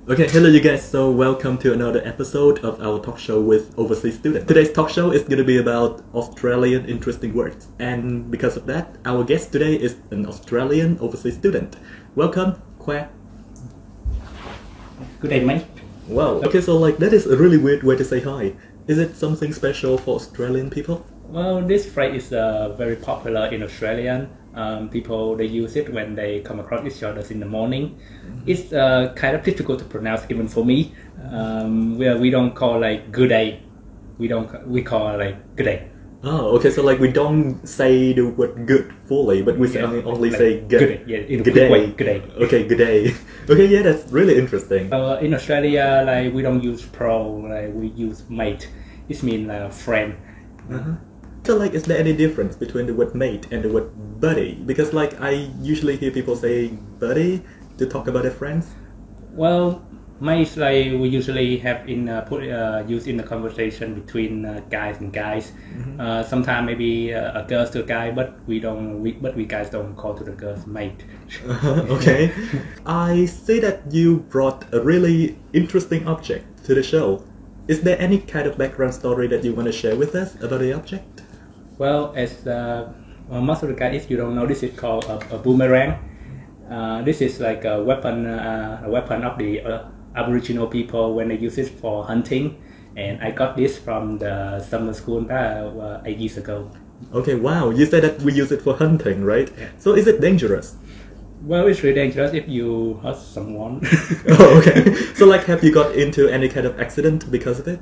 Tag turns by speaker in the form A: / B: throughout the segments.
A: Okay, hello you guys. So welcome to another episode of our talk show with overseas students. Today's talk show is going to be about Australian interesting words. And because of that, our guest today is an Australian overseas student. Welcome, Khoa.
B: Good day, mate.
A: Wow. Okay, so that is a really weird way to say hi. Is it something special for Australian people?
B: Well, this phrase is very popular in Australian. People, they use it when they come across each other in the morning. It's kind of difficult to pronounce even for me. We don't call good day. We call good day.
A: Oh, okay. So we don't say the word good fully, but we only say good.
B: Good day. Yeah, in a
A: good
B: quick
A: day.
B: way. Good day.
A: Okay, good day. Okay, yeah, that's really interesting.
B: In Australia, we don't use pro. We use mate. It means friend.
A: So is there any difference between the word mate and the word buddy? Because I usually hear people say buddy to talk about their friends.
B: Well, mates we usually have used in the conversation between guys and guys. Sometimes maybe a girl to a guy, but we guys don't call to the girls mate.
A: Okay. I see that you brought a really interesting object to the show. Is there any kind of background story that you want to share with us about the object?
B: Well, as most of the guys, if you don't know, this is called a boomerang. This is like a weapon of the Aboriginal people when they use it for hunting. And I got this from the summer school 8 years ago.
A: Okay, wow. You said that we use it for hunting, right? Yeah. So is it dangerous?
B: Well, it's really dangerous if you hurt someone.
A: Oh, okay. So have you got into any kind of accident because of it?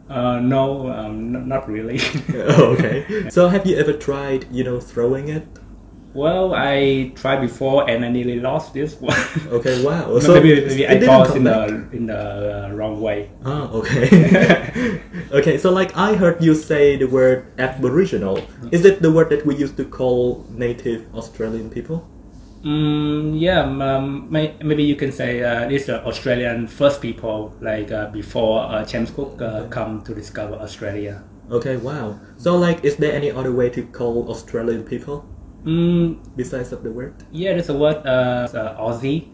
B: No, not really.
A: Oh, okay. So have you ever tried, throwing it?
B: Well, I tried before and I nearly lost this one.
A: Okay, wow. So
B: maybe I tossed in the wrong way.
A: Oh, okay. Okay, so I heard you say the word Aboriginal. Is it the word that we used to call native Australian people?
B: Maybe you can say these are Australian first people, before James Cook come to discover Australia.
A: Okay, wow. So is there any other way to call Australian people besides of the word?
B: Yeah, there's a word Aussie.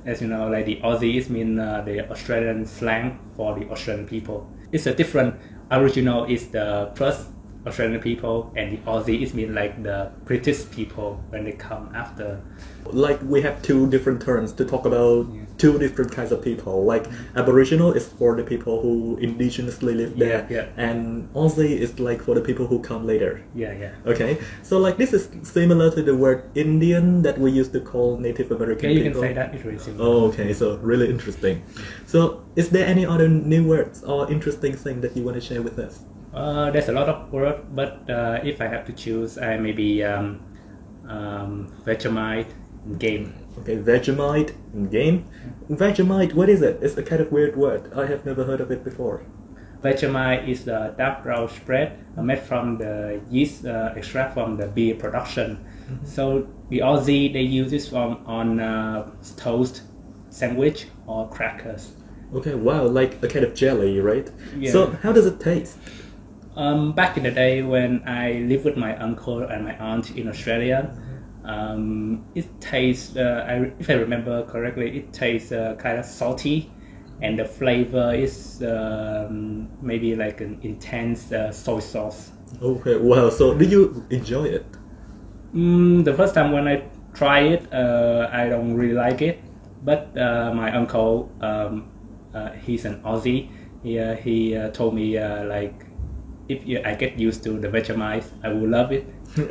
B: As you know, the Aussie means the Australian slang for the Australian people. It's a different. Aboriginal is the first Australian people, and the Aussie is mean the British people when they come after.
A: We have two different terms to talk about two different kinds of people. Aboriginal is for the people who indigenously live there, and Aussie is for the people who come later.
B: Yeah.
A: Okay, so this is similar to the word Indian that we used to call Native American people.
B: You can say that. It's really similar.
A: Oh, okay, so really interesting. So is there any other new words or interesting thing that you want to share with us?
B: There's a lot of words, but if I have to choose, I maybe Vegemite game.
A: Okay, Vegemite game. Vegemite, what is it? It's a kind of weird word. I have never heard of it before.
B: Vegemite is the dark brown spread made from the yeast extract from the beer production. So the Aussie, they use this on toast, sandwich, or crackers.
A: Okay, wow, like a kind of jelly, right?
B: Yeah.
A: So how does it taste?
B: Back in the day when I lived with my uncle and my aunt in Australia, it tastes, if I remember correctly, it tastes kind of salty, and the flavor is maybe an intense soy sauce.
A: Okay, wow, so do you enjoy it?
B: The first time when I try it, I don't really like it, but my uncle, he's an Aussie, he told me if I get used to the Vegemite, I will love it.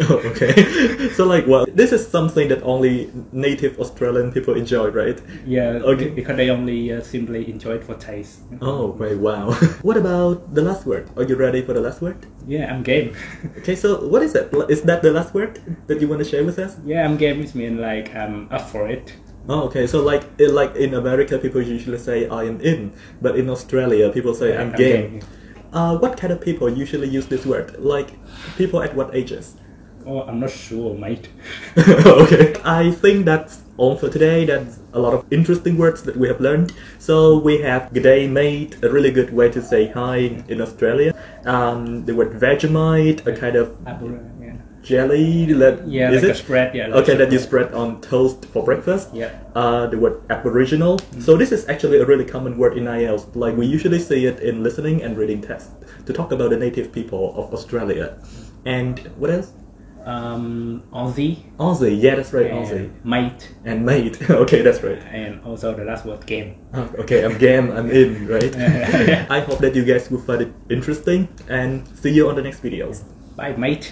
A: Oh, okay. So this is something that only native Australian people enjoy, right?
B: Yeah,
A: okay.
B: Because they only simply enjoy it for taste.
A: Oh, right, wow. What about the last word? Are you ready for the last word?
B: Yeah, I'm game.
A: Okay, so what is it? Is that the last word that you want to share with us?
B: Yeah, I'm game, which means I'm up for it.
A: Oh, okay. So in America, people usually say I am in, but in Australia, people say I'm game. What kind of people usually use this word? People at what ages?
B: Oh, I'm not sure, mate.
A: Okay. I think that's all for today. That's a lot of interesting words that we have learned. So we have g'day mate, a really good way to say hi in Australia. The word Vegemite, a kind of jelly that
B: Yeah,
A: is
B: like
A: it?
B: a spread. Yeah.
A: Okay, that you spread on toast for breakfast.
B: Yeah.
A: The word Aboriginal. So this is actually a really common word in IELTS. Like we usually see it in listening and reading tests to talk about the native people of Australia. And what else?
B: Aussie.
A: Aussie. Yeah, that's right.
B: And
A: Aussie.
B: mate.
A: And mate. Okay, that's right.
B: And also the last word game.
A: Okay, I'm game. I'm in. Right. I hope that you guys will find it interesting and see you on the next videos.
B: Bye, mate.